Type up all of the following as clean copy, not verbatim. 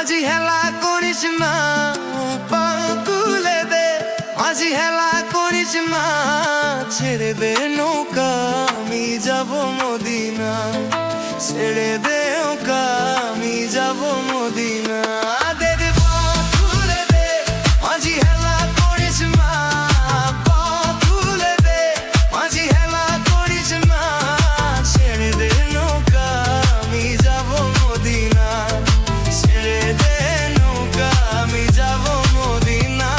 মাঝি হেলা করিস না, পা তুলে দে। মাঝি হেলা করিস না, ছেড়ে দে নৌকা, আমি যাব মদিনা। ছেড়ে দে নৌকা, আমি যাব মদিনা। দে দে পা তুলে দে, মাঝি হেলা করিস না, পা তুলে দে। মাঝি হেলা করিস না, ছেড়ে দে নৌকা, আমি যাব মদিনা। ছেড়ে দে নৌকা, আমি যাব মদিনা।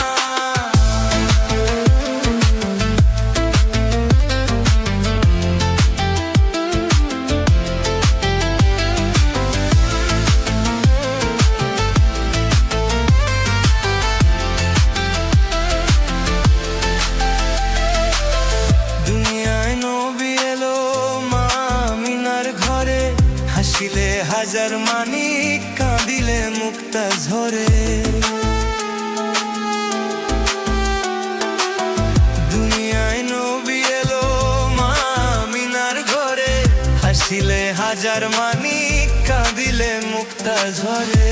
দুনিয়ায় নবী এলো মা আমিনার ঘরে, হাসিলে হাজার মানিক, কাঁদিলে মুক্তা ঝরে। দুনিয়ায় নবী এলো মা আমিনার ঘরে, হাসিলে হাজার মানিক, কাঁদিলে মুক্তা ঝরে।